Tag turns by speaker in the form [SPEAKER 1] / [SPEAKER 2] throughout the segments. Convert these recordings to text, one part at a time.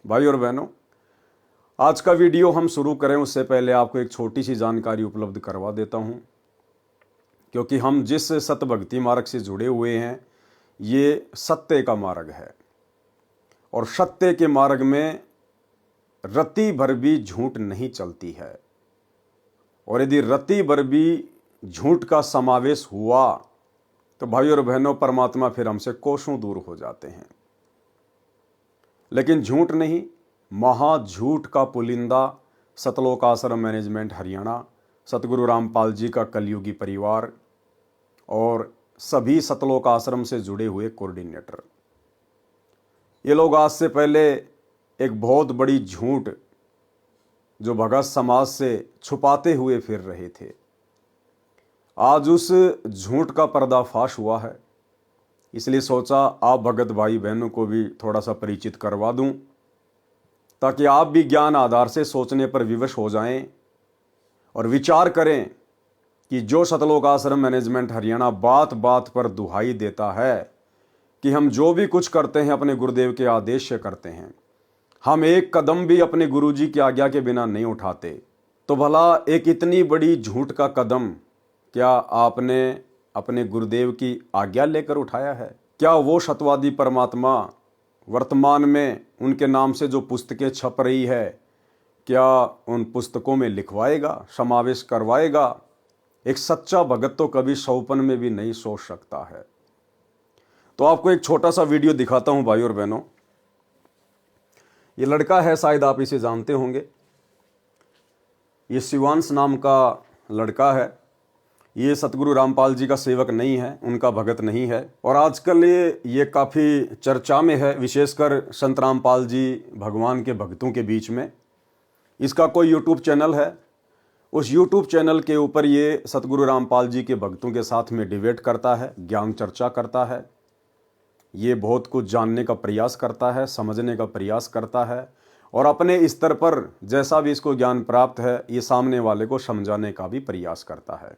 [SPEAKER 1] भाई और बहनों, आज का वीडियो हम शुरू करें उससे पहले आपको एक छोटी सी जानकारी उपलब्ध करवा देता हूं, क्योंकि हम जिस सत्य भक्ति मार्ग से जुड़े हुए हैं ये सत्य का मार्ग है और सत्य के मार्ग में रत्ती भर भी झूठ नहीं चलती है। और यदि रत्ती भर भी झूठ का समावेश हुआ तो भाई और बहनों, परमात्मा फिर हमसे कोसों दूर हो जाते हैं। लेकिन झूठ नहीं, महाझूठ का पुलिंदा सतलोक आश्रम मैनेजमेंट हरियाणा, सतगुरु रामपाल जी का कलयुगी परिवार और सभी सतलोक आश्रम से जुड़े हुए कोऑर्डिनेटर, ये लोग आज से पहले एक बहुत बड़ी झूठ जो भगत समाज से छुपाते हुए फिर रहे थे, आज उस झूठ का पर्दाफाश हुआ है। इसलिए सोचा आप भगत भाई बहनों को भी थोड़ा सा परिचित करवा दूं, ताकि आप भी ज्ञान आधार से सोचने पर विवश हो जाएं और विचार करें कि जो सतलोक आश्रम मैनेजमेंट हरियाणा बात बात पर दुहाई देता है कि हम जो भी कुछ करते हैं अपने गुरुदेव के आदेश से करते हैं, हम एक कदम भी अपने गुरुजी की आज्ञा के बिना नहीं उठाते, तो भला एक इतनी बड़ी झूठ का कदम क्या आपने अपने गुरुदेव की आज्ञा लेकर उठाया है? क्या वो सत्यवादी परमात्मा वर्तमान में उनके नाम से जो पुस्तकें छप रही है, क्या उन पुस्तकों में लिखवाएगा, समावेश करवाएगा? एक सच्चा भगत तो कभी सौपन में भी नहीं सोच सकता है। तो आपको एक छोटा सा वीडियो दिखाता हूं भाई और बहनों। ये लड़का है, शायद आप इसे जानते होंगे। ये शिवांश नाम का लड़का है। ये सतगुरु रामपाल जी का सेवक नहीं है, उनका भगत नहीं है, और आजकल ये काफ़ी चर्चा में है, विशेषकर संत रामपाल जी भगवान के भक्तों के बीच में। इसका कोई यूट्यूब चैनल है, उस यूट्यूब चैनल के ऊपर ये सतगुरु रामपाल जी के भक्तों के साथ में डिबेट करता है, ज्ञान चर्चा करता है। ये बहुत कुछ जानने का प्रयास करता है, समझने का प्रयास करता है, और अपने स्तर पर जैसा भी इसको ज्ञान प्राप्त है ये सामने वाले को समझाने का भी प्रयास करता है।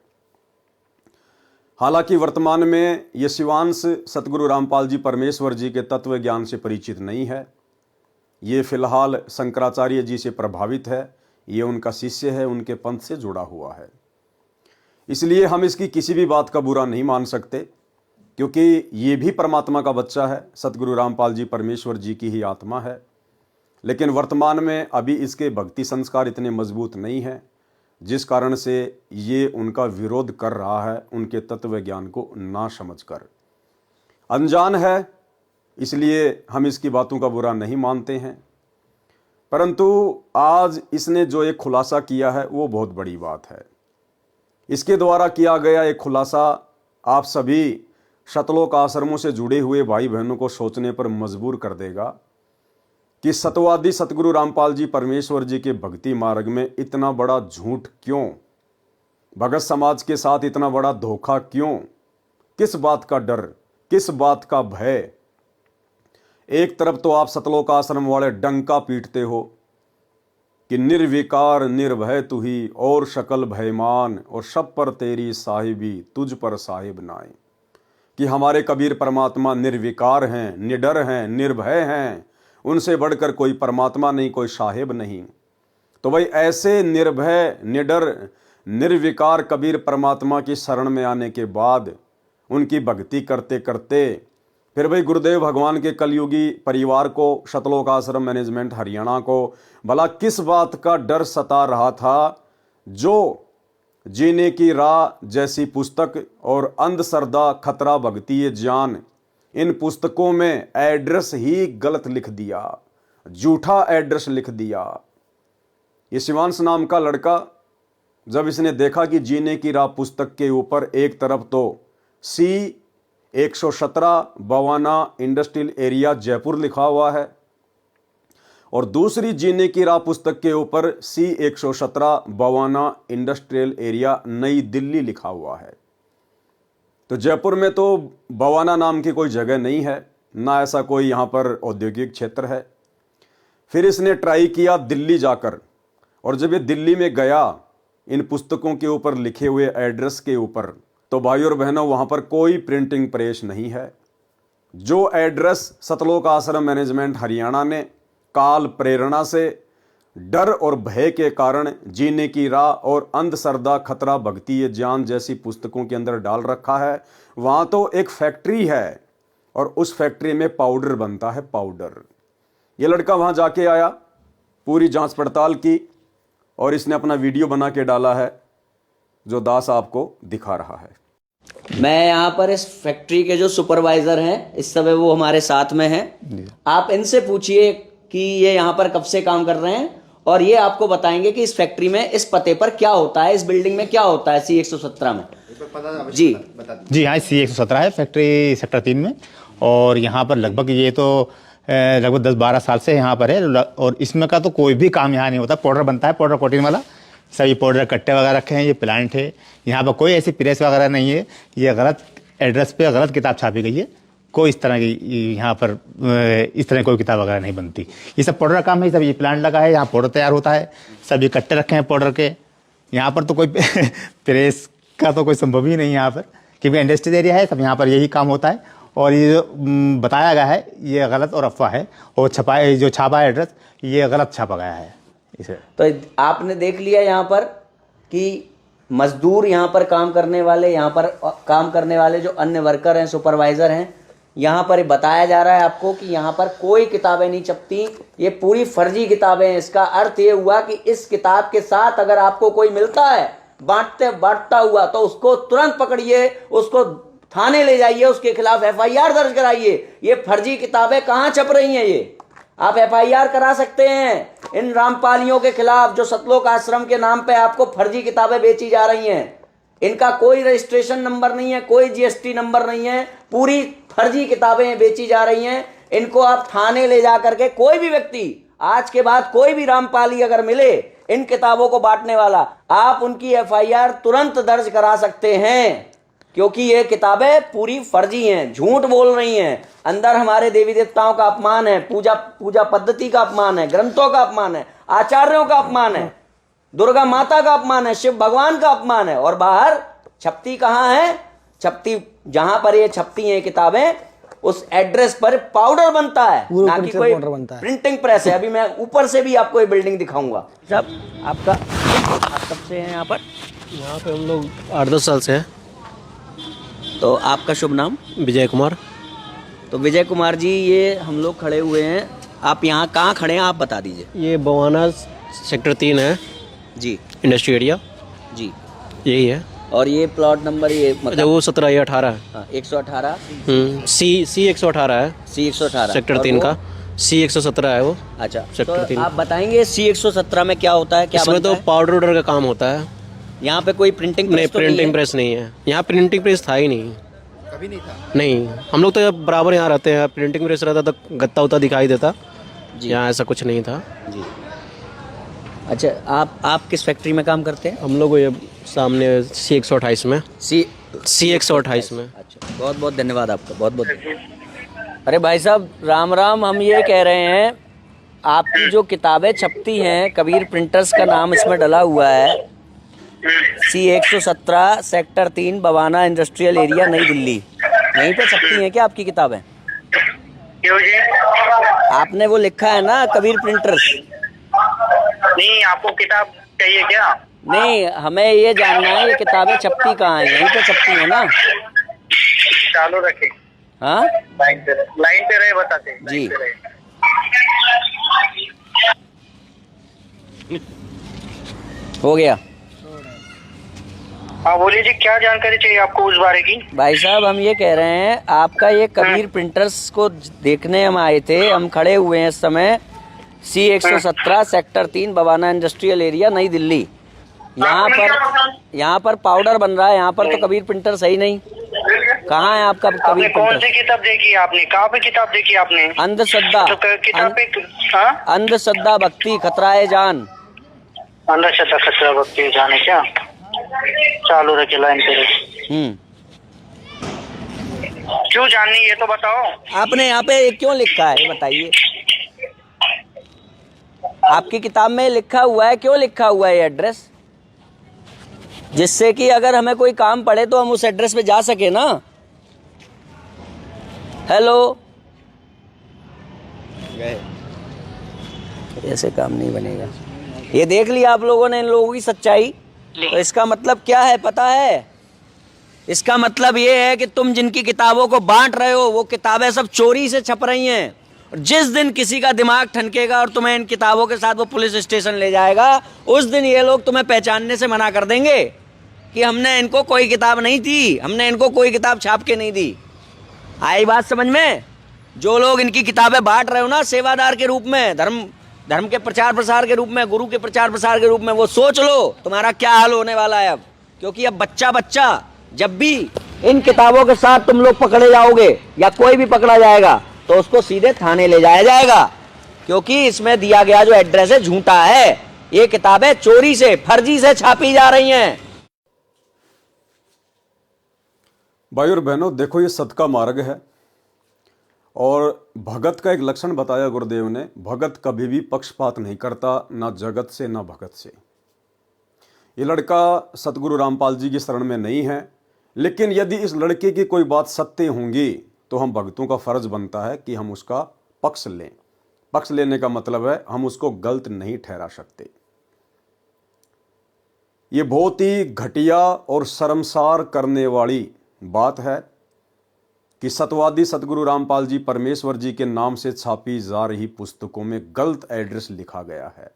[SPEAKER 1] हालांकि वर्तमान में ये शिवांश सतगुरु रामपाल जी परमेश्वर जी के तत्व ज्ञान से परिचित नहीं है। ये फिलहाल शंकराचार्य जी से प्रभावित है, ये उनका शिष्य है, उनके पंथ से जुड़ा हुआ है। इसलिए हम इसकी किसी भी बात का बुरा नहीं मान सकते, क्योंकि ये भी परमात्मा का बच्चा है, सतगुरु रामपाल जी परमेश्वर जी की ही आत्मा है। लेकिन वर्तमान में अभी इसके भक्ति संस्कार इतने मजबूत नहीं हैं, जिस कारण से ये उनका विरोध कर रहा है, उनके तत्व ज्ञान को ना समझकर। अनजान है, इसलिए हम इसकी बातों का बुरा नहीं मानते हैं। परंतु आज इसने जो एक खुलासा किया है वो बहुत बड़ी बात है। इसके द्वारा किया गया एक खुलासा आप सभी सतलोक आश्रमों से जुड़े हुए भाई बहनों को सोचने पर मजबूर कर देगा कि सत्यवादी सतगुरु रामपाल जी परमेश्वर जी के भक्ति मार्ग में इतना बड़ा झूठ क्यों, भगत समाज के साथ इतना बड़ा धोखा क्यों, किस बात का डर, किस बात का भय? एक तरफ तो आप सतलोक आश्रम वाले डंका पीटते हो कि निर्विकार निर्भय तू ही और शकल भयमान, और सब पर तेरी साहिबी तुझ पर साहिब नाए, कि हमारे कबीर परमात्मा निर्विकार हैं, निडर हैं, निर्भय हैं, उनसे बढ़कर कोई परमात्मा नहीं, कोई साहिब नहीं। तो भाई ऐसे निर्भय, निडर, निर्विकार कबीर परमात्मा की शरण में आने के बाद उनकी भक्ति करते करते फिर भाई गुरुदेव भगवान के कलयुगी परिवार को, सतलोक आश्रम मैनेजमेंट हरियाणा को भला किस बात का डर सता रहा था, जो जीने की राह जैसी पुस्तक और अंधश्रद्धा खतरा भक्ति ये ज्ञान, इन पुस्तकों में एड्रेस ही गलत लिख दिया, झूठा एड्रेस लिख दिया। ये शिवांश नाम का लड़का जब इसने देखा कि जीने की राह पुस्तक के ऊपर एक तरफ तो C117 Bawana industrial area Jaipur लिखा हुआ है, और दूसरी जीने की राह पुस्तक के ऊपर C117 बवाना इंडस्ट्रियल एरिया नई दिल्ली लिखा हुआ है। तो जयपुर में तो बवाना नाम की कोई जगह नहीं है, ना ऐसा कोई यहाँ पर औद्योगिक क्षेत्र है। फिर इसने ट्राई किया दिल्ली जाकर, और जब ये दिल्ली में गया इन पुस्तकों के ऊपर लिखे हुए एड्रेस के ऊपर, तो भाई और बहनों वहाँ पर कोई प्रिंटिंग प्रेस नहीं है। जो एड्रेस सतलोक आश्रम मैनेजमेंट हरियाणा ने काल प्रेरणा से, डर और भय के कारण, जीने की राह और अंधश्रद्धा, खतरा, भक्ति ये जान जैसी पुस्तकों के अंदर डाल रखा है। वहाँ तो एक फैक्ट्री है और उस फैक्ट्री में पाउडर बनता है, पाउडर। ये लड़का वहाँ जाके आया, पूरी जांच पड़ताल की और इसने अपना वीडियो बना के डाला है जो दास आपको दिखा रहा है।
[SPEAKER 2] मैं यहाँ पर इस फैक्ट्री के जो सुपरवाइजर हैं इस समय वो हमारे साथ में हैं। आप इनसे पूछिए कि ये यहाँ पर कब से काम कर रहे हैं और ये आपको बताएंगे कि इस फैक्ट्री में इस पते पर क्या होता है, इस बिल्डिंग में क्या होता है C117 में। जी
[SPEAKER 3] जी हाँ, C117 है फैक्ट्री सेक्टर 3 में। और यहाँ पर लगभग ये तो लगभग 10-12 साल से यहाँ पर है। और इसमें का तो कोई भी काम यहाँ नहीं होता। पाउडर बनता है, पाउडर कोटिंग वाला। सभी पाउडर कट्टे वगैरह रखे हैं। ये प्लांट है, यहाँ पर कोई ऐसी प्रेस वगैरह नहीं है। ये गलत एड्रेस पे गलत किताब छापी गई है। कोई इस तरह की यहाँ पर इस तरह कोई किताब वगैरह नहीं बनती। ये सब पाउडर का काम है। सब ये प्लांट लगा है, यहाँ पाउडर तैयार होता है। सभी कट्टे रखे हैं पाउडर के। यहाँ पर तो कोई प्रेस का तो कोई संभव ही नहीं है यहाँ पर, क्योंकि इंडस्ट्रियल एरिया है। सब यहाँ पर यही काम होता है। और ये जो बताया गया है ये गलत और अफवाह है। और जो छापा है एड्रेस ये गलत छापा गया है इसे।
[SPEAKER 2] तो आपने देख लिया यहाँ पर कि मजदूर यहाँ पर काम करने वाले, यहाँ पर काम करने वाले जो अन्य वर्कर हैं, सुपरवाइजर हैं, यहाँ पर बताया जा रहा है आपको कि यहाँ पर कोई किताबें नहीं छपती, ये पूरी फर्जी किताबें हैं। इसका अर्थ ये हुआ कि इस किताब के साथ अगर आपको कोई मिलता है बांटता हुआ तो उसको तुरंत पकड़िए, उसको थाने ले जाइए, उसके खिलाफ FIR दर्ज कराइए। ये फर्जी किताबें कहाँ छप रही हैं? ये आप FIR करा सकते हैं इन रामपालियों के खिलाफ जो सतलोक आश्रम के नाम पे आपको फर्जी किताबें बेची जा रही हैं। इनका कोई रजिस्ट्रेशन नंबर नहीं है, कोई GST नंबर नहीं है, पूरी फर्जी किताबें बेची जा रही हैं। इनको आप थाने ले जा करके, कोई भी व्यक्ति आज के बाद कोई भी रामपाली अगर मिले इन किताबों को बांटने वाला, आप उनकी FIR तुरंत दर्ज करा सकते हैं, क्योंकि ये किताबें पूरी फर्जी हैं, झूठ बोल रही हैं। अंदर हमारे देवी देवताओं का अपमान है, पूजा पद्धति का अपमान है, ग्रंथों का अपमान है, आचार्यों का अपमान है, दुर्गा माता का अपमान है, शिव भगवान का अपमान है। और बाहर छपती कहाँ है? छपती जहां पर ये छपती हैं किताबें, उस एड्रेस पर पाउडर बनता है, ना कि कोई प्रिंटिंग प्रेस है। अभी मैं ऊपर से भी आपको ये बिल्डिंग दिखाऊंगा। साहब आप कब से हैं यहाँ पर?
[SPEAKER 4] यहाँ पे हम लोग 8-10 साल से हैं।
[SPEAKER 2] तो आपका शुभ नाम?
[SPEAKER 4] विजय कुमार।
[SPEAKER 2] तो विजय कुमार जी, ये हम लोग खड़े हुए हैं, आप यहाँ कहाँ खड़े हैं आप बता दीजिए।
[SPEAKER 4] ये बवाना सेक्टर 3 है
[SPEAKER 2] जी,
[SPEAKER 4] इंडस्ट्री एरिया
[SPEAKER 2] जी
[SPEAKER 4] यही है।
[SPEAKER 2] और ये प्लॉट नंबर ये
[SPEAKER 4] मतलब वो 17 या 18 है।
[SPEAKER 2] हाँ, 118
[SPEAKER 4] C 118 है।
[SPEAKER 2] C118
[SPEAKER 4] सेक्टर 3 का C 117 है वो।
[SPEAKER 2] अच्छा,
[SPEAKER 4] सेक्टर
[SPEAKER 2] तो
[SPEAKER 4] 3।
[SPEAKER 2] आप बताएंगे C117 में क्या होता है, क्या
[SPEAKER 4] इसमें
[SPEAKER 2] बनता
[SPEAKER 4] तो
[SPEAKER 2] है?
[SPEAKER 4] पाउडर उडर का काम होता है।
[SPEAKER 2] यहाँ पे कोई प्रिंटिंग
[SPEAKER 4] नहीं,
[SPEAKER 2] प्रेस तो
[SPEAKER 4] प्रिंटिंग
[SPEAKER 2] नहीं
[SPEAKER 4] प्रेस नहीं है यहाँ। प्रिंटिंग प्रेस था ही नहीं,
[SPEAKER 3] कभी नहीं था।
[SPEAKER 4] नहीं, हम लोग तो बराबर यहाँ रहते हैं। प्रिंटिंग प्रेस रहता तो गत्ता उत्ता दिखाई देता, यहाँ ऐसा कुछ नहीं था
[SPEAKER 2] जी। अच्छा, आप किस फैक्ट्री में काम करते हैं?
[SPEAKER 4] हम लोग ये सामने C 128 में। C 128 में।
[SPEAKER 2] अच्छा, बहुत बहुत धन्यवाद आपका, बहुत बहुत। अरे भाई साहब राम राम, हम ये कह रहे हैं आपकी जो किताबें छपती हैं, कबीर प्रिंटर्स का नाम इसमें डला हुआ है, C 117 sector 3 Bawana industrial area नई दिल्ली, यहीं पे छपती हैं क्या आपकी किताबें?
[SPEAKER 5] क्यों जी?
[SPEAKER 2] आपने वो लिखा है ना कबीर प्रिंटर्स?
[SPEAKER 5] नहीं, आपको किताब चाहिए क्या?
[SPEAKER 2] नहीं, हमें ये जानना है ये किताबें छपती कहाँ हैं, यहीं पे छपती हैं ना?
[SPEAKER 5] चालू रखे।
[SPEAKER 2] हाँ,
[SPEAKER 5] लाइन पे रहे बताते
[SPEAKER 2] जी। हो गया।
[SPEAKER 5] हाँ बोलिए जी, क्या जानकारी चाहिए आपको उस बारे की?
[SPEAKER 2] भाई साहब हम ये कह रहे हैं आपका ये कबीर प्रिंटर्स को देखने हम आए थे, हम खड़े हुए हैं इस समय C 117 sector 3 Bawana industrial area नई दिल्ली। यहाँ पर पाउडर बन रहा है, यहाँ पर तो कबीर प्रिंटर सही नहीं। कहाँ है आपका कबीर
[SPEAKER 5] कौन
[SPEAKER 2] प्रिंटर?
[SPEAKER 5] सी किताब देखी आपने? कहाँ पे किताब देखी आपने?
[SPEAKER 2] अंधश्रद्धा,
[SPEAKER 5] तो किताब पे हाँ?
[SPEAKER 2] अंधश्रद्धा भक्ति खतराए जान।
[SPEAKER 5] अंधश्रद्धा खतरा भक्ति जाने क्या? चालू रखे, लाइन पे रहे। क्यों जाननी ये तो बताओ।
[SPEAKER 2] आपने यहाँ पे क्यों लिखा है ये बताइए? आपकी किताब में लिखा हुआ है, क्यों लिखा हुआ है ये एड्रेस? जिससे कि अगर हमें कोई काम पड़े तो हम उस एड्रेस पे जा सके ना। हेलो, ऐसे काम नहीं बनेगा। ये देख लिया आप लोगों ने इन लोगों की सच्चाई। तो इसका मतलब क्या है पता है? इसका मतलब ये है कि तुम जिनकी किताबों को बांट रहे हो वो किताबें सब चोरी से छप रही हैं। और जिस दिन किसी का दिमाग ठनकेगा और तुम्हें इन किताबों के साथ वो पुलिस स्टेशन ले जाएगा, उस दिन ये लोग तुम्हें पहचानने से मना कर देंगे कि हमने इनको कोई किताब नहीं दी, हमने इनको कोई किताब छाप के नहीं दी। आई बात समझ में? जो लोग इनकी किताबें बांट रहे हो ना सेवादार के रूप में, धर्म के प्रचार प्रसार के रूप में, गुरु के प्रचार प्रसार के रूप में, वो सोच लो तुम्हारा क्या हाल होने वाला है अब। क्योंकि अब बच्चा जब भी इन किताबों के साथ तुम लोग पकड़े जाओगे या कोई भी पकड़ा जाएगा तो उसको सीधे थाने ले जाया जाएगा, क्योंकि इसमें दिया गया जो एड्रेस है झूठा है। ये किताबें चोरी से, फर्जी से छापी जा रही हैं।
[SPEAKER 1] भाई और बहनों, देखो ये सत का मार्ग है और भगत का एक लक्षण बताया गुरुदेव ने। भगत कभी भी पक्षपात नहीं करता, ना जगत से ना भगत से। ये लड़का सतगुरु रामपाल जी की शरण में नहीं है, लेकिन यदि इस लड़के की कोई बात सत्य होंगी तो हम भक्तों का फर्ज बनता है कि हम उसका पक्ष लें। पक्ष लेने का मतलब है हम उसको गलत नहीं ठहरा सकते। ये बहुत ही घटिया और शर्मसार करने वाली बात है कि सतवादी सतगुरु रामपाल जी परमेश्वर जी के नाम से छापी जा रही पुस्तकों में गलत एड्रेस लिखा गया है।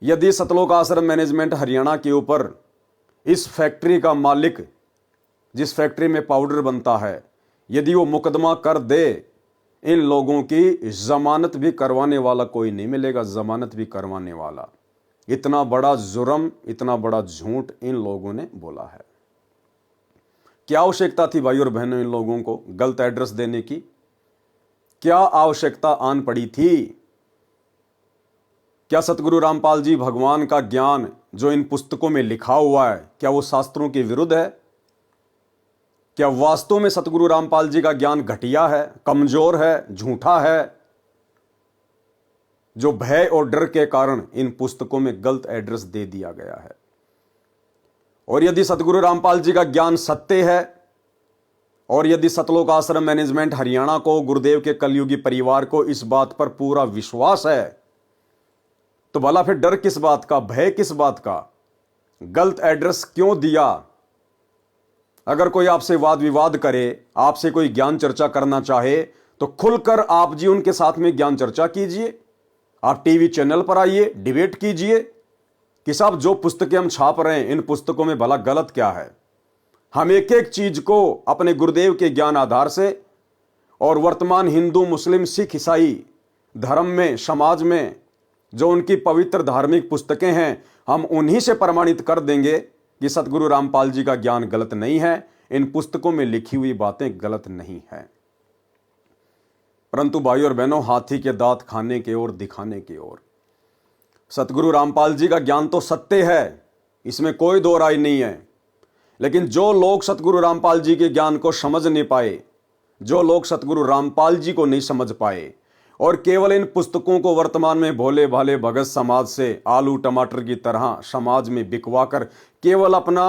[SPEAKER 1] यदि सतलोक आश्रम मैनेजमेंट हरियाणा के ऊपर इस फैक्ट्री का मालिक, जिस फैक्ट्री में पाउडर बनता है, यदि वो मुकदमा कर दे, इन लोगों की जमानत भी करवाने वाला कोई नहीं मिलेगा, जमानत भी करवाने वाला। इतना बड़ा जुर्म, इतना बड़ा झूठ इन लोगों ने बोला है। क्या आवश्यकता थी भाई और बहनों इन लोगों को गलत एड्रेस देने की? क्या आवश्यकता आन पड़ी थी? क्या सतगुरु रामपाल जी भगवान का ज्ञान जो इन पुस्तकों में लिखा हुआ है, क्या वो शास्त्रों के विरुद्ध है? क्या वास्तव में सतगुरु रामपाल जी का ज्ञान घटिया है, कमजोर है, झूठा है, जो भय और डर के कारण इन पुस्तकों में गलत एड्रेस दे दिया गया है? और यदि सतगुरु रामपाल जी का ज्ञान सत्य है और यदि सतलोक आश्रम मैनेजमेंट हरियाणा को, गुरुदेव के कलयुगी परिवार को इस बात पर पूरा विश्वास है, तो भला फिर डर किस बात का, भय किस बात का? गलत एड्रेस क्यों दिया? अगर कोई आपसे वाद विवाद करे, आपसे कोई ज्ञान चर्चा करना चाहे, तो खुलकर आप जी उनके साथ में ज्ञान चर्चा कीजिए। आप टीवी चैनल पर आइए, डिबेट कीजिए कि साहब जो पुस्तकें हम छाप रहे हैं, इन पुस्तकों में भला गलत क्या है। हम एक एक चीज को अपने गुरुदेव के ज्ञान आधार से और वर्तमान हिंदू, मुस्लिम, सिख, ईसाई धर्म में, समाज में जो उनकी पवित्र धार्मिक पुस्तकें हैं, हम उन्हीं से प्रमाणित कर देंगे कि सतगुरु रामपाल जी का ज्ञान गलत नहीं है, इन पुस्तकों में लिखी हुई बातें गलत नहीं है। परंतु भाई और बहनों, हाथी के दांत खाने के ओर, दिखाने के ओर। सतगुरु रामपाल जी का ज्ञान तो सत्य है, इसमें कोई दो राय नहीं है, लेकिन जो लोग सतगुरु रामपाल जी के ज्ञान को समझ नहीं पाए, जो लोग सतगुरु रामपाल जी को नहीं समझ पाए और केवल इन पुस्तकों को वर्तमान में भोले भाले भगत समाज से आलू टमाटर की तरह समाज में बिकवा कर केवल अपना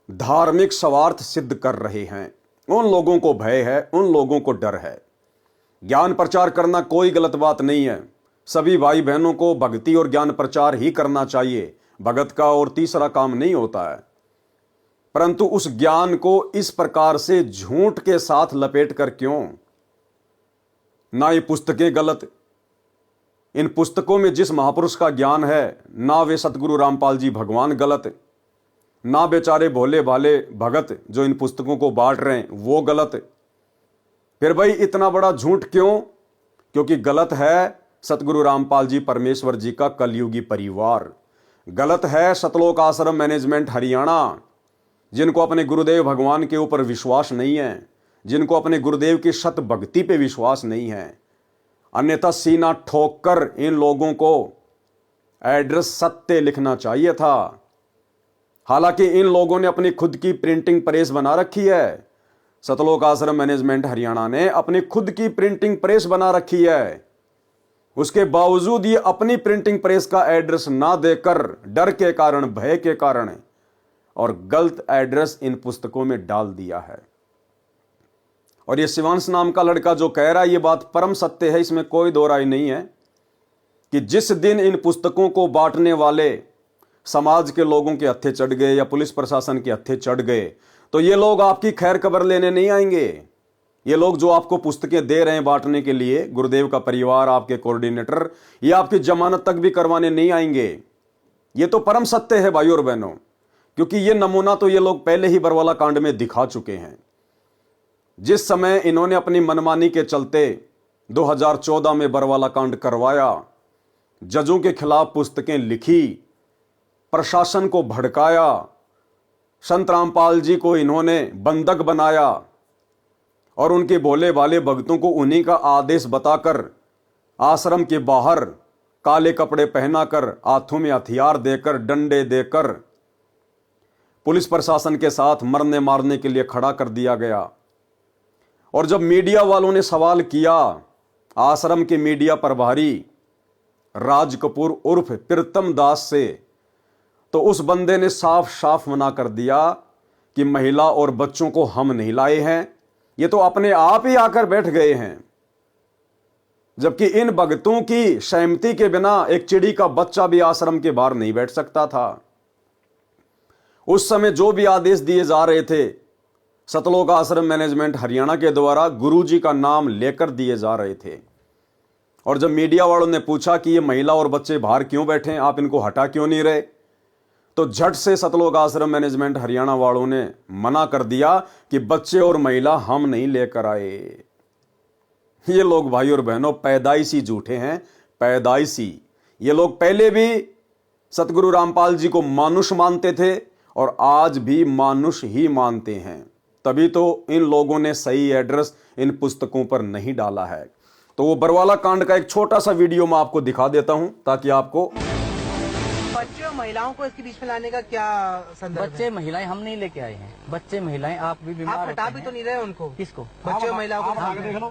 [SPEAKER 1] धार्मिक स्वार्थ सिद्ध कर रहे हैं, उन लोगों को भय है, उन लोगों को डर है। ज्ञान प्रचार करना कोई गलत बात नहीं है, सभी भाई बहनों को भक्ति और ज्ञान प्रचार ही करना चाहिए, भगत का और तीसरा काम नहीं होता है। परंतु उस ज्ञान को इस प्रकार से झूठ के साथ लपेट कर क्यों? ना ये पुस्तकें गलत, इन पुस्तकों में जिस महापुरुष का ज्ञान है, ना वे सतगुरु रामपाल जी भगवान गलत, ना बेचारे भोले भाले भगत जो इन पुस्तकों को बांट रहे हैं वो गलत। फिर भाई इतना बड़ा झूठ क्यों? क्योंकि गलत है सतगुरु रामपाल जी परमेश्वर जी का कलयुगी परिवार, गलत है सतलोक आश्रम मैनेजमेंट हरियाणा, जिनको अपने गुरुदेव भगवान के ऊपर विश्वास नहीं है, जिनको अपने गुरुदेव की सत भक्ति पे विश्वास नहीं है। अन्यथा सीना ठोक कर इन लोगों को एड्रेस सत्य लिखना चाहिए था। हालांकि इन लोगों ने अपनी खुद की प्रिंटिंग प्रेस बना रखी है, सतलोक आश्रम मैनेजमेंट हरियाणा ने अपनी खुद की प्रिंटिंग प्रेस बना रखी है, उसके बावजूद ये अपनी प्रिंटिंग प्रेस का एड्रेस ना देकर डर के कारण, भय के कारण और गलत एड्रेस इन पुस्तकों में डाल दिया है। और ये शिवांश नाम का लड़का जो कह रहा है ये बात परम सत्य है, इसमें कोई दो राय नहीं है। कि जिस दिन इन पुस्तकों को बांटने वाले समाज के लोगों के हत्थे चढ़ गए या पुलिस प्रशासन के हत्थे चढ़ गए, तो ये लोग आपकी खैर खबर लेने नहीं आएंगे। ये लोग जो आपको पुस्तकें दे रहे हैं बांटने के लिए, गुरुदेव का परिवार, आपके कोऑर्डिनेटर, ये आपकी जमानत तक भी करवाने नहीं आएंगे। ये तो परम सत्य है भाइयों और बहनों, क्योंकि ये नमूना तो ये लोग पहले ही बरवाला कांड में दिखा चुके हैं। जिस समय इन्होंने अपनी मनमानी के चलते 2014 में बरवाला कांड करवाया, जजों के खिलाफ पुस्तकें लिखी, प्रशासन को भड़काया, संत रामपाल जी को इन्होंने बंधक बनाया और उनके भोले भाले भक्तों को उन्हीं का आदेश बताकर आश्रम के बाहर काले कपड़े पहनाकर, हाथों में हथियार देकर, डंडे देकर पुलिस प्रशासन के साथ मरने मारने के लिए खड़ा कर दिया गया। और जब मीडिया वालों ने सवाल किया, आश्रम के मीडिया प्रभारी राज कपूर उर्फ प्रीतम दास से, तो उस बंदे ने साफ साफ मना कर दिया कि महिला और बच्चों को हम नहीं लाए हैं, ये तो अपने आप ही आकर बैठ गए हैं। जबकि इन भक्तों की सहमति के बिना एक चिड़ी का बच्चा भी आश्रम के बाहर नहीं बैठ सकता था। उस समय जो भी आदेश दिए जा रहे थे सतलोक आश्रम मैनेजमेंट हरियाणा के द्वारा गुरुजी का नाम लेकर दिए जा रहे थे। और जब मीडिया वालों ने पूछा कि ये महिला और बच्चे बाहर क्यों बैठे, आप इनको हटा क्यों नहीं रहे, तो झट से सतलोक आश्रम मैनेजमेंट हरियाणा वालों ने मना कर दिया कि बच्चे और महिला हम नहीं लेकर आए। ये लोग भाई और बहनों पैदाइशी झूठे हैं, पैदाइशी। ये लोग पहले भी सतगुरु रामपाल जी को मानुष मानते थे और आज भी मानुष ही मानते हैं। तभी तो इन लोगों ने सही एड्रेस इन पुस्तकों पर नहीं डाला है। तो वो बरवाला कांड का एक छोटा सा वीडियो मैं आपको दिखा देता हूं ताकि आपको।
[SPEAKER 6] बच्चे और महिलाओं को इसके बीच में लाने का क्या संदर्भ है?
[SPEAKER 7] बच्चे महिलाएं हम नहीं लेके आए हैं। बच्चे महिलाएं आप भी बीमार
[SPEAKER 6] आप हटा
[SPEAKER 7] होते
[SPEAKER 6] भी
[SPEAKER 7] हैं।
[SPEAKER 6] तो नहीं रहे उनको?
[SPEAKER 7] किसको?
[SPEAKER 6] बच्चे और महिलाओं को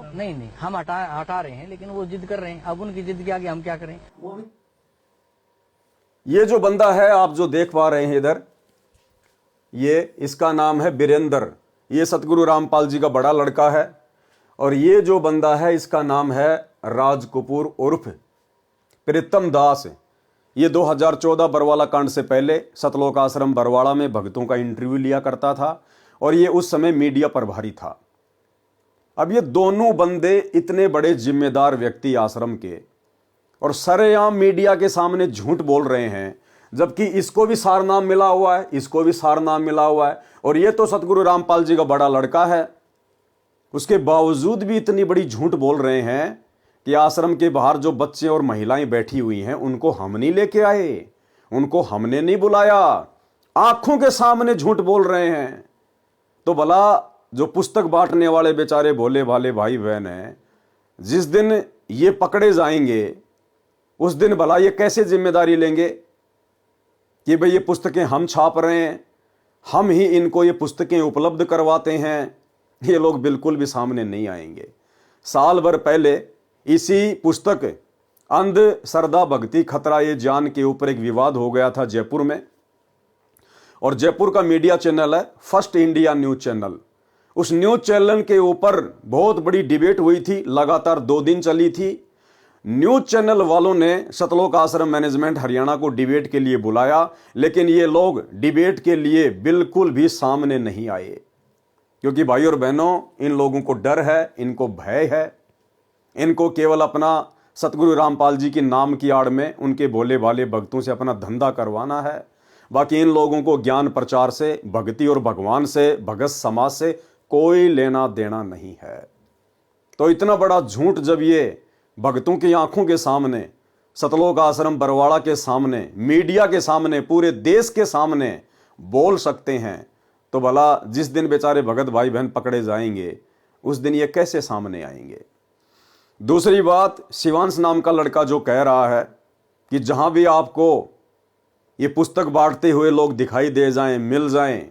[SPEAKER 7] नहीं नहीं, हम हटा रहे हैं, लेकिन वो जिद कर रहे हैं। अब उनकी जिद के आगे हम क्या करें?
[SPEAKER 1] ये जो बंदा है आप जो देख पा रहे हैं इधर, ये इसका नाम है वीरेंद्र। ये सतगुरु रामपाल जी का बड़ा लड़का है। और ये जो बंदा है इसका नाम है राज कपूर उर्फ प्रीतम दास। ये 2014 बरवाला कांड से पहले सतलोक आश्रम बरवाड़ा में भक्तों का इंटरव्यू लिया करता था और ये उस समय मीडिया प्रभारी था। अब ये दोनों बंदे इतने बड़े जिम्मेदार व्यक्ति आश्रम के और सरेआम मीडिया के सामने झूठ बोल रहे हैं, जबकि इसको भी सारनाम मिला हुआ है, इसको भी सारनाम मिला हुआ है और ये तो सतगुरु रामपाल जी का बड़ा लड़का है। उसके बावजूद भी इतनी बड़ी झूठ बोल रहे हैं कि आश्रम के बाहर जो बच्चे और महिलाएं बैठी हुई हैं उनको हम नहीं लेके आए, उनको हमने नहीं बुलाया, आंखों के सामने झूठ बोल रहे हैं। तो भला जो पुस्तक बांटने वाले बेचारे भोले भाले भाई बहन हैं, जिस दिन ये पकड़े जाएंगे उस दिन भला ये कैसे जिम्मेदारी लेंगे कि भाई ये पुस्तकें हम छाप रहे हैं, हम ही इनको ये पुस्तकें उपलब्ध करवाते हैं। ये लोग बिल्कुल भी सामने नहीं आएंगे। साल भर पहले इसी पुस्तक अंध श्रद्धा भक्ति खतरा ये जान के ऊपर एक विवाद हो गया था जयपुर में। और जयपुर का मीडिया चैनल है फर्स्ट इंडिया न्यूज चैनल। उस न्यूज चैनल के ऊपर बहुत बड़ी डिबेट हुई थी, लगातार 2 दिन चली थी। न्यूज चैनल वालों ने सतलोक आश्रम मैनेजमेंट हरियाणा को डिबेट के लिए बुलाया, लेकिन ये लोग डिबेट के लिए बिल्कुल भी सामने नहीं आए, क्योंकि भाई और बहनों इन लोगों को डर है, इनको भय है। इनको केवल अपना सतगुरु रामपाल जी के नाम की आड़ में उनके भोले भाले भक्तों से अपना धंधा करवाना है। बाकी इन लोगों को ज्ञान प्रचार से, भक्ति और भगवान से, भगत समाज से कोई लेना देना नहीं है। तो इतना बड़ा झूठ जब ये भक्तों की आंखों के सामने, सतलोक आश्रम बरवाड़ा के सामने, मीडिया के सामने, पूरे देश के सामने बोल सकते हैं, तो भला जिस दिन बेचारे भगत भाई बहन पकड़े जाएंगे उस दिन ये कैसे सामने आएंगे। दूसरी बात, शिवांश नाम का लड़का जो कह रहा है कि जहां भी आपको ये पुस्तक बांटते हुए लोग दिखाई दे जाएं, मिल जाएं,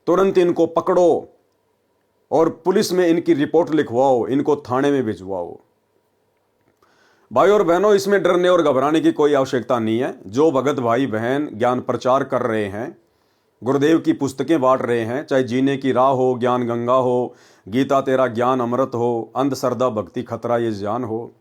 [SPEAKER 1] तुरंत इनको पकड़ो और पुलिस में इनकी रिपोर्ट लिखवाओ, इनको थाने में भिजवाओ। भाई और बहनों, इसमें डरने और घबराने की कोई आवश्यकता नहीं है। जो भगत भाई बहन ज्ञान प्रचार कर रहे हैं, गुरुदेव की पुस्तकें बांट रहे हैं, चाहे जीने की राह हो, ज्ञान गंगा हो, गीता तेरा ज्ञान अमृत हो, अंधश्रद्धा भक्ति खतरा ये जान हो,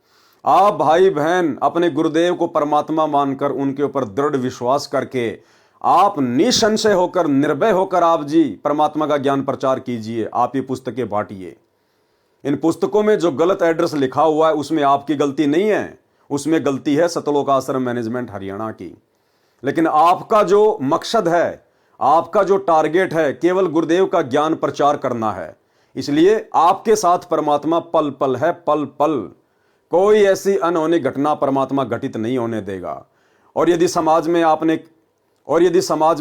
[SPEAKER 1] आप भाई बहन अपने गुरुदेव को परमात्मा मानकर उनके ऊपर दृढ़ विश्वास करके आप निसंशय होकर, निर्भय होकर आप जी परमात्मा का ज्ञान प्रचार कीजिए। आप ये पुस्तकें बांटिए। इन पुस्तकों में जो गलत एड्रेस लिखा हुआ है उसमें आपकी गलती नहीं है, उसमें गलती है सतलोक आश्रम मैनेजमेंट हरियाणा की। लेकिन आपका जो मकसद है, आपका जो टारगेट है, केवल गुरुदेव का ज्ञान प्रचार करना है। इसलिए आपके साथ परमात्मा पल पल है, पल पल। कोई ऐसी अनहोनी घटना परमात्मा घटित नहीं होने देगा। और यदि समाज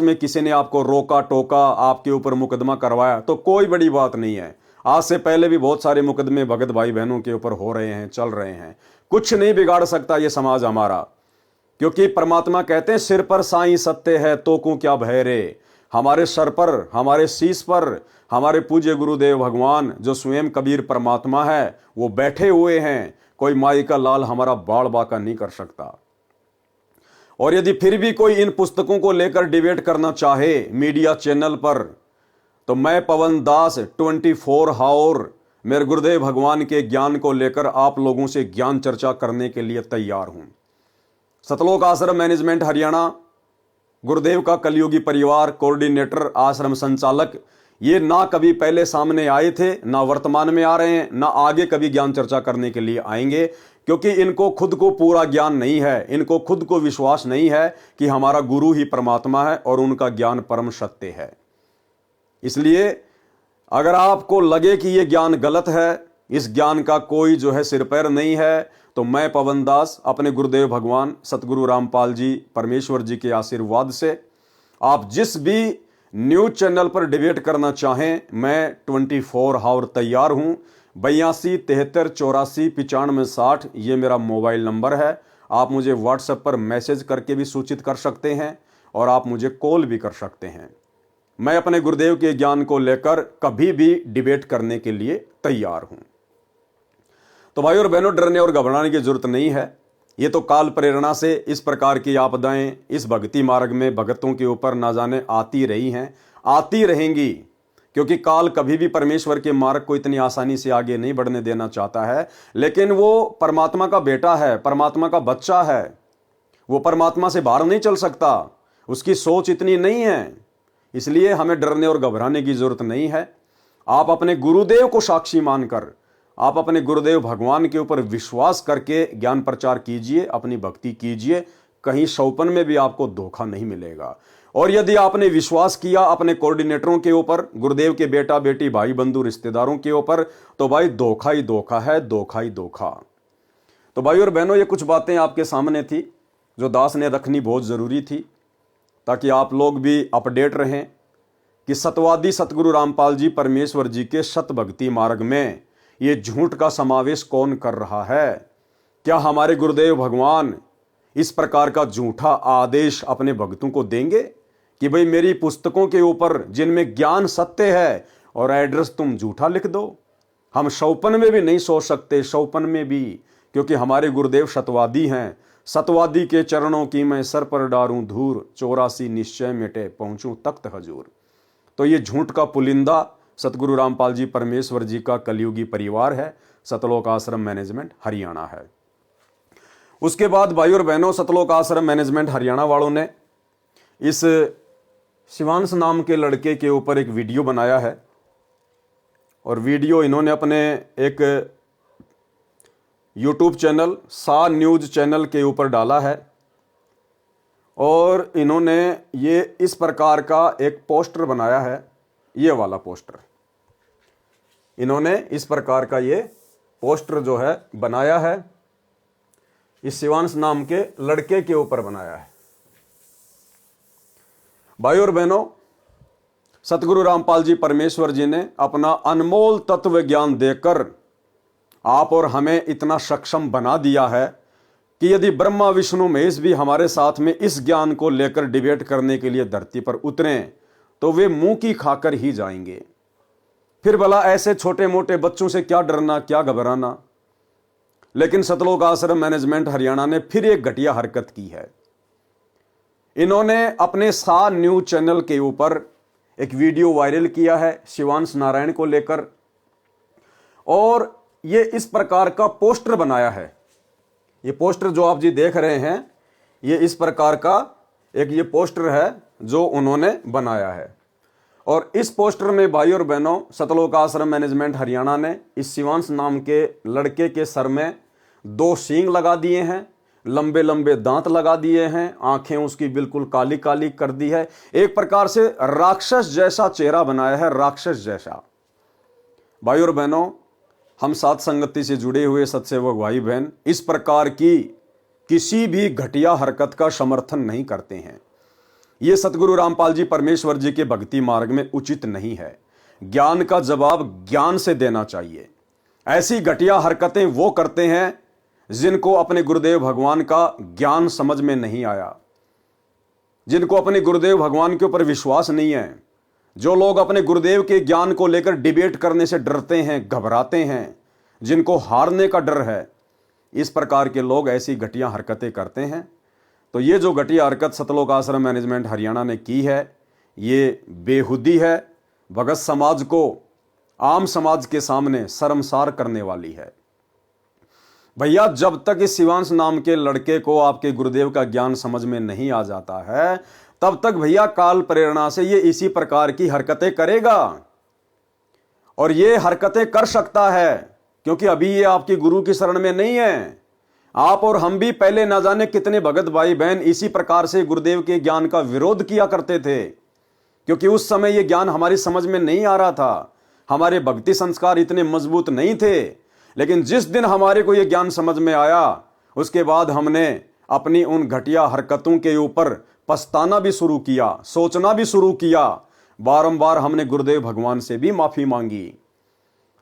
[SPEAKER 1] में किसी ने आपको रोका टोका, आपके ऊपर मुकदमा करवाया, तो कोई बड़ी बात नहीं है। आज से पहले भी बहुत सारे मुकदमे भगत भाई बहनों के ऊपर हो रहे हैं, चल रहे हैं। कुछ नहीं बिगाड़ सकता ये समाज हमारा, क्योंकि परमात्मा कहते हैं सिर पर साईं सत्य है तो को क्या भय रे। हमारे सर पर, हमारे शीश पर हमारे पूज्य गुरुदेव भगवान जो स्वयं कबीर परमात्मा है वो बैठे हुए हैं। कोई माई का लाल हमारा बाल बाका नहीं कर सकता। और यदि फिर भी कोई इन पुस्तकों को लेकर डिबेट करना चाहे मीडिया चैनल पर, तो मैं पवन दास 24 हावर मेरे गुरुदेव भगवान के ज्ञान को लेकर आप लोगों से ज्ञान चर्चा करने के लिए तैयार हूं। सतलोक आश्रम मैनेजमेंट हरियाणा, गुरुदेव का कलयुगी परिवार, कोऑर्डिनेटर, आश्रम संचालक, ये ना कभी पहले सामने आए थे, ना वर्तमान में आ रहे हैं, ना आगे कभी ज्ञान चर्चा करने के लिए आएंगे, क्योंकि इनको खुद को पूरा ज्ञान नहीं है। इनको खुद को विश्वास नहीं है कि हमारा गुरु ही परमात्मा है और उनका ज्ञान परम सत्य है। इसलिए अगर आपको लगे कि यह ज्ञान गलत है, इस ज्ञान का कोई जो है सिर पैर नहीं है, तो मैं पवन दास अपने गुरुदेव भगवान सतगुरु रामपाल जी परमेश्वर जी के आशीर्वाद से आप जिस भी न्यूज चैनल पर डिबेट करना चाहें, मैं 24 हावर तैयार हूं। 82 73 84 95 60 ये मेरा मोबाइल नंबर है। आप मुझे व्हाट्सएप पर मैसेज करके भी सूचित कर सकते हैं और आप मुझे कॉल भी कर सकते हैं। मैं अपने गुरुदेव के ज्ञान को लेकर कभी भी डिबेट करने के लिए तैयार हूं। तो भाई और बहनों, डरने और घबराने की जरूरत नहीं है। ये तो काल प्रेरणा से इस प्रकार की आपदाएं इस भक्ति मार्ग में भगतों के ऊपर ना जाने आती रही हैं, आती रहेंगी, क्योंकि काल कभी भी परमेश्वर के मार्ग को इतनी आसानी से आगे नहीं बढ़ने देना चाहता है। लेकिन वो परमात्मा का बेटा है, परमात्मा का बच्चा है, वो परमात्मा से बाहर नहीं चल सकता, उसकी सोच इतनी नहीं है। इसलिए हमें डरने और घबराने की जरूरत नहीं है। आप अपने गुरुदेव को साक्षी मानकर, आप अपने गुरुदेव भगवान के ऊपर विश्वास करके ज्ञान प्रचार कीजिए, अपनी भक्ति कीजिए। कहीं शौपन में भी आपको धोखा नहीं मिलेगा। और यदि आपने विश्वास किया अपने कोऑर्डिनेटरों के ऊपर, गुरुदेव के बेटा बेटी भाई बंधु रिश्तेदारों के ऊपर, तो भाई धोखा ही धोखा है, धोखा ही धोखा। तो भाई और बहनों, ये कुछ बातें आपके सामने थी जो दास ने रखनी बहुत जरूरी थी, ताकि आप लोग भी अपडेट रहें कि सतवादी सतगुरु रामपाल जी परमेश्वर जी के सत भक्ति मार्ग में ये झूठ का समावेश कौन कर रहा है। क्या हमारे गुरुदेव भगवान इस प्रकार का झूठा आदेश अपने भक्तों को देंगे कि भाई मेरी पुस्तकों के ऊपर जिनमें ज्ञान सत्य है और एड्रेस तुम झूठा लिख दो। हम शौपन में भी नहीं सोच सकते, शौपन में भी, क्योंकि हमारे गुरुदेव सतवादी हैं। सतवादी के चरणों की मैं सर पर डारूं धूर, 84 निश्चय मिटे पहुंचूं तख्त हजूर। तो ये झूठ का पुलिंदा सतगुरु रामपाल जी परमेश्वर जी का कलयुगी परिवार है, सतलोक आश्रम मैनेजमेंट हरियाणा है। उसके बाद भाई और बहनों, सतलोक आश्रम मैनेजमेंट हरियाणा वालों ने इस शिवांश नाम के लड़के के ऊपर एक वीडियो बनाया है। और वीडियो इन्होंने अपने एक यूट्यूब चैनल सा न्यूज चैनल के ऊपर डाला है। और इन्होंने ये इस प्रकार का एक पोस्टर बनाया है, ये वाला पोस्टर। इन्होंने इस प्रकार का ये पोस्टर जो है बनाया है, इस शिवांश नाम के लड़के के ऊपर बनाया है। भाई और बहनों, सतगुरु रामपाल जी परमेश्वर जी ने अपना अनमोल तत्व ज्ञान देकर आप और हमें इतना सक्षम बना दिया है कि यदि ब्रह्मा विष्णु महेश भी हमारे साथ में इस ज्ञान को लेकर डिबेट करने के लिए धरती पर उतरें तो वे मुंह की खाकर ही जाएंगे। फिर भला ऐसे छोटे मोटे बच्चों से क्या डरना, क्या घबराना। लेकिन सतलोक आश्रम मैनेजमेंट हरियाणा ने फिर एक घटिया हरकत की है। इन्होंने अपने सा न्यूज चैनल के ऊपर एक वीडियो वायरल किया है शिवांश नारायण को लेकर, और ये इस प्रकार का पोस्टर बनाया है। ये पोस्टर जो आप जी देख रहे हैं, ये इस प्रकार का एक ये पोस्टर है जो उन्होंने बनाया है। और इस पोस्टर में भाई और बहनों, सतलोक आश्रम मैनेजमेंट हरियाणा ने इस शिवांश नाम के लड़के के सर में 2 सींग लगा दिए हैं, लंबे लंबे दांत लगा दिए हैं, आंखें उसकी बिल्कुल काली काली कर दी है, एक प्रकार से राक्षस जैसा चेहरा बनाया है, राक्षस जैसा। भाई और बहनों, हम साथ संगति से जुड़े हुए सत्सेवक भाई बहन इस प्रकार की किसी भी घटिया हरकत का समर्थन नहीं करते हैं। ये सतगुरु रामपाल जी परमेश्वर जी के भक्ति मार्ग में उचित नहीं है। ज्ञान का जवाब ज्ञान से देना चाहिए। ऐसी घटिया हरकतें वो करते हैं जिनको अपने गुरुदेव भगवान का ज्ञान समझ में नहीं आया, जिनको अपने गुरुदेव भगवान के ऊपर विश्वास नहीं है, जो लोग अपने गुरुदेव के ज्ञान को लेकर डिबेट करने से डरते हैं, घबराते हैं, जिनको हारने का डर है, इस प्रकार के लोग ऐसी घटिया हरकतें करते हैं। तो ये जो घटिया हरकत सतलोक आश्रम मैनेजमेंट हरियाणा ने की है, ये बेहुदी है, भगत समाज को आम समाज के सामने शर्मसार करने वाली है। भैया, जब तक इस शिवांश नाम के लड़के को आपके गुरुदेव का ज्ञान समझ में नहीं आ जाता है, तब तक भैया काल प्रेरणा से ये इसी प्रकार की हरकतें करेगा। और ये हरकतें कर सकता है क्योंकि अभी ये आपकी गुरु की शरण में नहीं है। आप और हम भी पहले ना जाने कितने भगत भाई बहन इसी प्रकार से गुरुदेव के ज्ञान का विरोध किया करते थे, क्योंकि उस समय ये ज्ञान हमारी समझ में नहीं आ रहा था, हमारे भक्ति संस्कार इतने मजबूत नहीं थे। लेकिन जिस दिन हमारे को ये ज्ञान समझ में आया, उसके बाद हमने अपनी उन घटिया हरकतों के ऊपर पछताना भी शुरू किया, सोचना भी शुरू किया, बारंबार हमने गुरुदेव भगवान से भी माफी मांगी।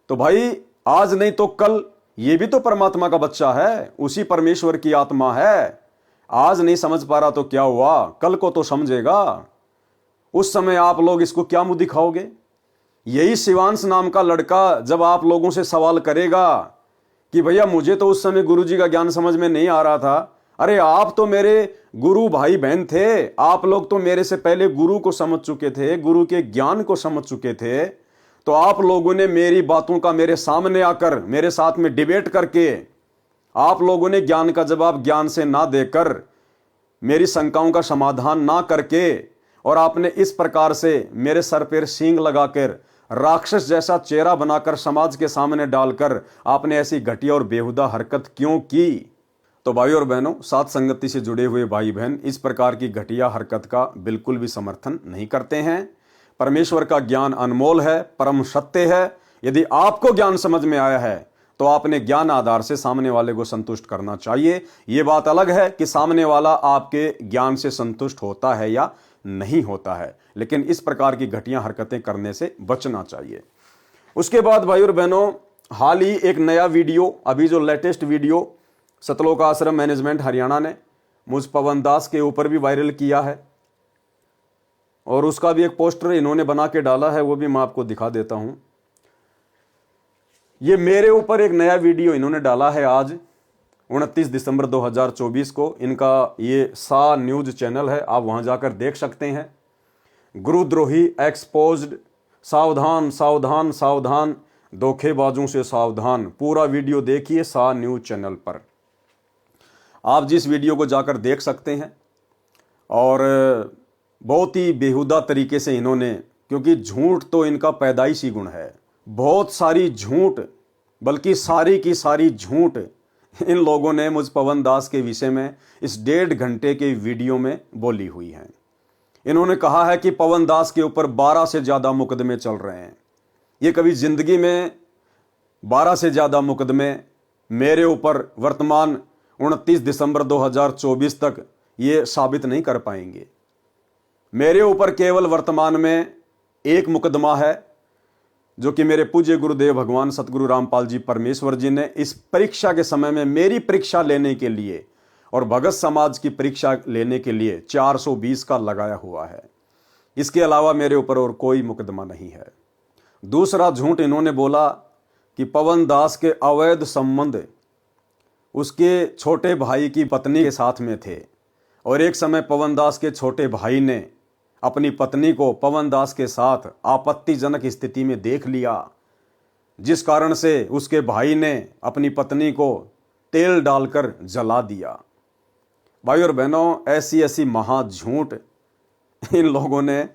[SPEAKER 1] तो भाई, आज नहीं तो कल ये भी तो परमात्मा का बच्चा है, उसी परमेश्वर की आत्मा है। आज नहीं समझ पा रहा तो क्या हुआ, कल को तो समझेगा। उस समय आप लोग इसको क्या मुंह दिखाओगे? यही शिवांश नाम का लड़का जब आप लोगों से सवाल करेगा कि भैया मुझे तो उस समय गुरु जी का ज्ञान समझ में नहीं आ रहा था, अरे आप तो मेरे गुरु भाई बहन थे, आप लोग तो मेरे से पहले गुरु को समझ चुके थे, गुरु के ज्ञान को समझ चुके थे, तो आप लोगों ने मेरी बातों का मेरे सामने आकर मेरे साथ में डिबेट करके आप लोगों ने ज्ञान का जवाब ज्ञान से ना देकर, मेरी शंकाओं का समाधान ना करके, और आपने इस प्रकार से मेरे सर पर सींग लगाकर राक्षस जैसा चेहरा बनाकर समाज के सामने डालकर आपने ऐसी घटिया और बेहुदा हरकत क्यों की? तो भाई और बहनों, साथ संगति से जुड़े हुए भाई बहन इस प्रकार की घटिया हरकत का बिल्कुल भी समर्थन नहीं करते हैं। परमेश्वर का ज्ञान अनमोल है, परम सत्य है। यदि आपको ज्ञान समझ में आया है तो आपने ज्ञान आधार से सामने वाले को संतुष्ट करना चाहिए। ये बात अलग है कि सामने वाला आपके ज्ञान से संतुष्ट होता है या नहीं होता है, लेकिन इस प्रकार की घटिया हरकतें करने से बचना चाहिए। उसके बाद भाई और बहनों, हाल ही एक नया वीडियो, अभी जो लेटेस्ट वीडियो सतलोक आश्रम मैनेजमेंट हरियाणा ने मुझ पवन दास के ऊपर भी वायरल किया है, और उसका भी एक पोस्टर इन्होंने बना के डाला है, वो भी मैं आपको दिखा देता हूं। ये मेरे ऊपर एक नया वीडियो इन्होंने डाला है आज 29 दिसंबर 2024 को। इनका ये सा न्यूज चैनल है, आप वहां जाकर देख सकते हैं। गुरुद्रोही एक्सपोज्ड, सावधान सावधान सावधान, धोखेबाजों से सावधान। पूरा वीडियो देखिए सा न्यूज चैनल पर, आप जिस वीडियो को जाकर देख सकते हैं। और बहुत ही बेहुदा तरीके से इन्होंने, क्योंकि झूठ तो इनका पैदाइशी गुण है, बहुत सारी झूठ, बल्कि सारी की सारी झूठ इन लोगों ने मुझ पवन दास के विषय में इस 1.5 घंटे के वीडियो में बोली हुई है। इन्होंने कहा है कि पवन दास के ऊपर 12 से ज़्यादा मुकदमे चल रहे हैं। ये कभी जिंदगी में 12 से ज़्यादा मुकदमे मेरे ऊपर वर्तमान 29 दिसंबर 2024 तक ये साबित नहीं कर पाएंगे। मेरे ऊपर केवल वर्तमान में एक मुकदमा है, जो कि मेरे पूज्य गुरुदेव भगवान सतगुरु रामपाल जी परमेश्वर जी ने इस परीक्षा के समय में मेरी परीक्षा लेने के लिए और भगत समाज की परीक्षा लेने के लिए 420 का लगाया हुआ है। इसके अलावा मेरे ऊपर और कोई मुकदमा नहीं है। दूसरा झूठ इन्होंने बोला कि पवन दास के अवैध संबंध उसके छोटे भाई की पत्नी के साथ में थे, और एक समय पवन दास के छोटे भाई ने अपनी पत्नी को पवन दास के साथ आपत्तिजनक स्थिति में देख लिया, जिस कारण से उसके भाई ने अपनी पत्नी को तेल डालकर जला दिया। भाई और बहनों, ऐसी ऐसी महा झूठ इन लोगों ने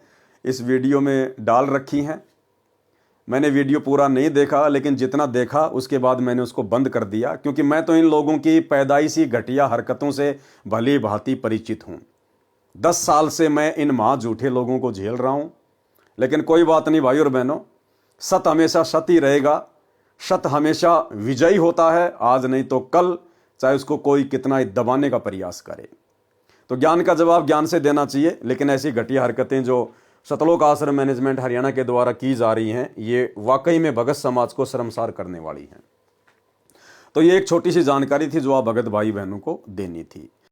[SPEAKER 1] इस वीडियो में डाल रखी हैं। मैंने वीडियो पूरा नहीं देखा, लेकिन जितना देखा उसके बाद मैंने उसको बंद कर दिया, क्योंकि मैं तो इन लोगों की पैदाइशी घटिया हरकतों से भली भांति परिचित हूँ। 10 साल से मैं इन महा झूठे लोगों को झेल रहा हूँ। लेकिन कोई बात नहीं भाई और बहनों, सत्य हमेशा सत्य ही रहेगा। सत्य हमेशा विजयी होता है, आज नहीं तो कल, चाहे उसको कोई कितना ही दबाने का प्रयास करे। तो ज्ञान का जवाब ज्ञान से देना चाहिए, लेकिन ऐसी घटिया हरकतें जो सतलोक आश्रम मैनेजमेंट हरियाणा के द्वारा की जा रही हैं, ये वाकई में भगत समाज को शर्मसार करने वाली हैं। तो ये एक छोटी सी जानकारी थी जो आप भगत भाई बहनों को देनी थी।